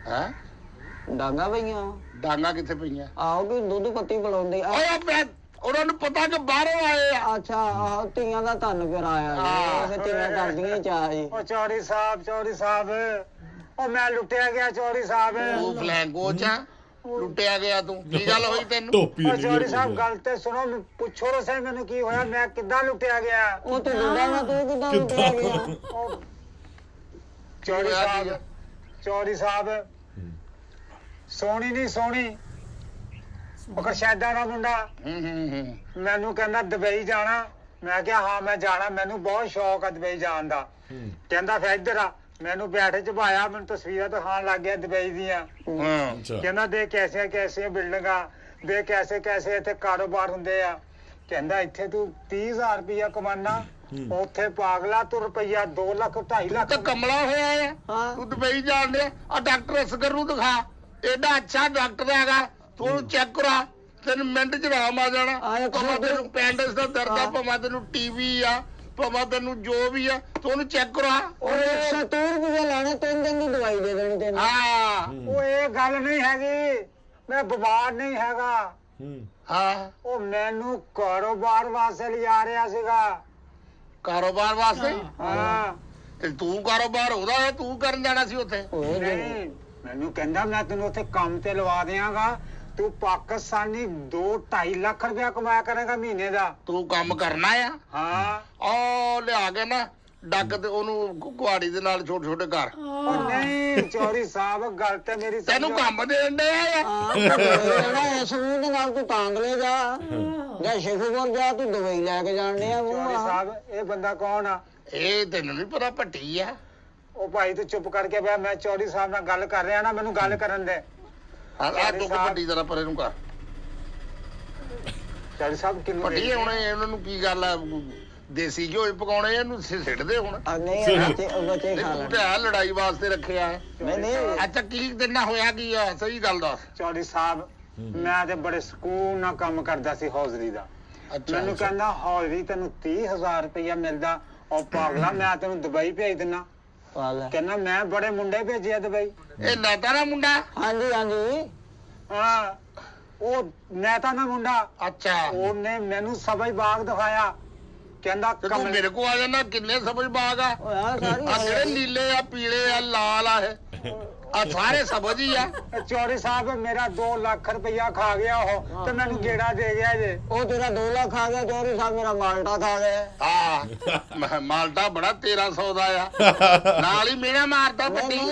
ਹੈ ਡਾਂਗਾ ਪਈਆਂ ਡਾਂਗਾ ਕਿੱਥੇ ਪਈਆਂ ਆਹੋ ਕਿ ਦੁੱਧ ਪੱਤੀ ਪਿਲਾਉਂਦੇ ਆ ਓਏ ਮੈਂ ਉਹਨਾਂ ਨੂੰ ਪਤਾ ਕਿ ਬਾਹਰੋਂ ਆਏ ਆ ਅੱਛਾ ਆਹੋ ਧੀਆਂ ਦਾ ਧੰਨ ਫਿਰ ਆਇਆ ਜੀ ਫਿਰ ਧੀਆਂ ਕਰਦੀਆਂ ਹੀ ਚਾਹ ਜੀ ਉਹ ਚੌਧਰੀ ਸਾਹਿਬ ਉਹ ਮੈਂ ਲੁੱਟਿਆ ਗਿਆ ਚੌਧਰੀ ਸਾਹਿਬ ਤੂੰ ਫਲੈਂਕੋਚ ਆ ਲੁੱਟਿਆ ਗਿਆ ਤੂੰ ਕੀ ਗੱਲ ਹੋਈ ਤੈਨੂੰ ਟੋਪੀ ਉਹ ਚੌਧਰੀ ਸਾਹਿਬ ਗੱਲ ਤੇ ਸੁਣੋ ਪੁੱਛੋ ਤਾਂ ਸਹੀ ਮੈਨੂੰ ਕੀ ਹੋਇਆ ਮੈਂ ਕਿੱਦਾਂ ਲੁੱਟਿਆ ਗਿਆ ਉਹ ਤੇ ਦੁੱਧਾ ਨਾ ਤੂੰ ਕਿੱਦਾਂ ਉੱਠਿਆ ਗਿਆ ਉਹ ਚੌਧਰੀ ਸਾਹਿਬ ਸੋਹਣੀ ਨਹੀਂ ਸੋਹਣੀ ਉਹ ਕਰਸ਼ੈਦਾ ਦਾ ਮੁੰਡਾ ਮੈਨੂੰ ਕਹਿੰਦਾ ਦੁਬਈ ਜਾਣਾ ਮੈਂ ਕਿਹਾ ਹਾਂ ਮੈਂ ਜਾਣਾ ਮੈਨੂੰ ਬਹੁਤ ਸ਼ੌਕ ਆ ਦੁਬਈ ਜਾਣ ਦਾ ਕਹਿੰਦਾ ਫਿਰ ਇੱਧਰ ਆ ਮੈਨੂੰ ਬੈਠੇ ਚਬਾਇਆ ਮੈਨੂੰ ਤਸਵੀਰਾਂ ਦਿਖਾਉਣ ਲੱਗ ਗਿਆ ਦੁਬਈ ਦੀਆਂ ਹਾਂ ਕਹਿੰਦਾ ਦੇ ਕੈਸੇ ਕੈਸੇ ਬਿਲਡਿੰਗਾਂ ਦੇ ਕੈਸੇ ਕੈਸੇ ਇੱਥੇ ਕਾਰੋਬਾਰ ਹੁੰਦੇ ਆ ਕਹਿੰਦਾ ਇੱਥੇ ਤੂੰ 30,000 ਰੁਪਇਆ ਕਮਾਨਾ ਉੱਥੇ ਪਾਗਲਾ ਤੂੰ ਰੁਪਇਆ 2 ਲੱਖ 2.5 ਲੱਖ ਤੇ ਕਮਲਾ ਹੋਇਆ ਆ ਹਾਂ ਤੂੰ ਦੁਬਈ ਜਾਣ ਦੇ ਆ ਡਾਕਟਰ ਅਸਗਰ ਨੂੰ ਦਿਖਾ ਐਡਾ ਅੱਛਾ ਡਾਕਟਰ ਹੈਗਾ ਤੂੰ ਚੈੱਕ ਕਰਾ ਤੈਨੂੰ ਮਿੰਟ ਚ ਆਰਾਮ ਆ ਜਾਣਾ ਭਾਵੇਂ ਤੈਨੂੰ ਪੈਂਡਸ ਦਾ ਦਰਦ ਆ ਭਾਵੇਂ ਤੈਨੂੰ ਟੀਵੀ ਆ ਭਾਵੇਂ ਤੈਨੂੰ ਜੋ ਵੀ ਆ ਤੂੰ ਉਹਨੂੰ ਚੈੱਕ ਕਰਾ ਉਹ 130 ਰੁਪਏ ਲੈਣੇ 3 ਦਿਨ ਦੀ ਦਵਾਈ ਦੇ ਦੇਣੀ ਤੈਨੂੰ ਹਾਂ ਉਹ ਇਹ ਗੱਲ ਨਹੀਂ ਹੈਗੀ ਮੈਂ ਬਿਮਾਰ ਨਹੀਂ ਹੈਗਾ ਹਾਂ ਉਹ ਮੈਨੂੰ ਕਾਰੋਬਾਰ ਵਾਸਤੇ ਲਿਜਾ ਰਿਹਾ ਸੀਗਾ ਕਾਰੋਬਾਰ ਵਾਸਤੇ ਹਾਂ ਤੇ ਤੂੰ ਕਾਰੋਬਾਰ ਉਹਦਾ ਹੈ ਤੂੰ ਕਰਨ ਜਾਣਾ ਸੀ ਉੱਥੇ ਓਏ ਨਹੀਂ ਮੈਨੂੰ ਕਹਿੰਦਾ ਮੈਂ ਤੈਨੂੰ ਉੱਥੇ ਕੰਮ ਤੇ ਲਵਾ ਦਿਆਂਗਾ ਤੂੰ ਪਾਕਿਸਤਾਨੀ 2-2.5 ਲੱਖ ਰੁਪਇਆ ਕਮਾਇਆ ਕਰੇਗਾ ਮਹੀਨੇ ਦਾ ਤੂੰ ਕੰਮ ਕਰਨਾ ਆ ਹਾਂ ਉਹ ਲਿਆ ਕੇ ਨਾ ਡੱਕ ਤੇ ਉਹਨੂੰ ਕੁਹਾੜੀ ਦੇ ਨਾਲ ਛੋਟੇ ਛੋਟੇ ਘਰ ਉਹ ਨਹੀਂ ਚੌਧਰੀ ਸਾਹਿਬ ਗੱਲ ਤੇ ਮੇਰੀ ਤੈਨੂੰ ਕੰਮ ਦੇਣ ਦੇ ਆ ਹਾਂ ਇਸ ਮੂੰਹ ਦੇ ਨਾਲ ਤੂੰ ਕਾਂਗਲੇ ਜਾ ਜਾਂ ਸ਼ੇਖੂਪੁਰ ਜਾ ਤੂੰ ਦਵਾਈ ਲੈ ਕੇ ਜਾਣਦੇ ਆ ਚੌਧਰੀ ਮੂੰਹ ਸਾਹਿਬ ਇਹ ਬੰਦਾ ਕੌਣ ਆ ਇਹ ਤੈਨੂੰ ਨਹੀਂ ਪਤਾ ਭੱਟੀ ਆ ਉਹ ਭਾਈ ਤੂੰ ਚੁੱਪ ਕਰਕੇ ਬੈ ਮੈਂ ਚੌਧਰੀ ਸਾਹਿਬ ਨਾਲ ਗੱਲ ਕਰ ਰਿਹਾ ਨਾ ਮੈਨੂੰ ਗੱਲ ਕਰਨ ਦੇ ਆ ਤੂੰ ਭੱਟੀ ਜ਼ਰਾ ਪਰੇ ਨੂੰ ਕਰ ਚੌਧਰੀ ਸਾਹਿਬ ਕਿਨੂੰ ਭੱਟੀ ਹੁਣ ਇਹਨਾਂ ਨੂੰ ਕੀ ਗੱਲ ਆ ਦੇਸੀ ਘਿਓ ਹੀ ਪਕਾਉਣੇ ਇਹਨੂੰ ਸਿੱਟਦੇ ਹੁਣ ਆ ਨਹੀਂ ਬੱਚੇ ਤੇ ਖਾ ਤੂੰ ਲੈਣ ਤੇ ਆ ਲੜਾਈ ਵਾਸਤੇ ਰੱਖਿਆ ਹੈ। ਨਹੀਂ ਨਹੀਂ ਅੱਛਾ ਕੀ ਤੇਰੇ ਨਾਲ ਹੋਇਆ ਕੀ ਆ ਸਹੀ ਗੱਲ ਦੱਸ ਚੌਧਰੀ ਸਾਹਿਬ ਮੈਂ ਤੇ ਬੜੇ ਸਕੂਨ ਨਾਲ ਕੰਮ ਕਰਦਾ ਸੀ ਹੌਜ਼ਰੀ ਦਾ ਮੈਨੂੰ ਕਹਿੰਦਾ ਹੌਜ਼ਰੀ ਤੈਨੂੰ 30,000 ਰੁਪਇਆ ਮਿਲਦਾ ਉਹ ਪਾਗਲਾ ਮੈਂ ਤੈਨੂੰ ਦੁਬਈ ਭੇਜ ਦਿੰਨਾ ਪਾ ਲੈ ਕਹਿੰਦਾ ਮੈਂ ਬੜੇ ਮੁੰਡੇ ਭੇਜਿਆ ਦੁਬਈ ਇਹ ਨੈਤਾ ਦਾ ਮੁੰਡਾ ਹਾਂਜੀ ਹਾਂਜੀ ਹਾਂ ਉਹ ਨੈਤਾ ਦਾ ਮੁੰਡਾ ਅੱਛਾ ਉਹਨੇ ਮੈਨੂੰ ਸਬਜ਼ ਬਾਗ ਦਿਖਾਇਆ ਕਹਿੰਦਾ ਤੇ ਤੂੰ ਮੇਰੇ ਕੋ ਆ ਜਾਣਾ ਕਿੰਨੇ ਸਮਝ ਬਾਗ ਆ ਓਏ ਆ ਸਾਰੀ ਆ ਜਿਹੜੇ ਨੀਲੇ ਆ ਪੀਲੇ ਆ ਲਾਲ ਆ ਇਹ ਆ ਸਾਰੇ ਸਬਜ਼ ਹੀ ਆ ਚੌਧਰੀ ਸਾਹਿਬ ਮੇਰਾ 2 ਲੱਖ ਰੁਪਇਆ ਖਾ ਗਿਆ ਉਹ ਤੇ ਮੈਨੂੰ ਗੇੜਾ ਦੇ ਗਿਆ ਜੇ ਉਹ ਤੇਰਾ 2 ਲੱਖ ਆ ਗਿਆ ਚੋਰੀ ਸਾਹਿਬ ਮੇਰਾ ਮਾਲਟਾ ਖਾ ਗਿਆ ਆ ਮਾਲਟਾ ਬੜਾ 1300 ਦਾ ਆ ਨਾਲ ਹੀ ਮੇਰਾ ਮਾਰਦਾ ਨਹੀਂ, ਵੱਡੀ ਨਹੀਂ।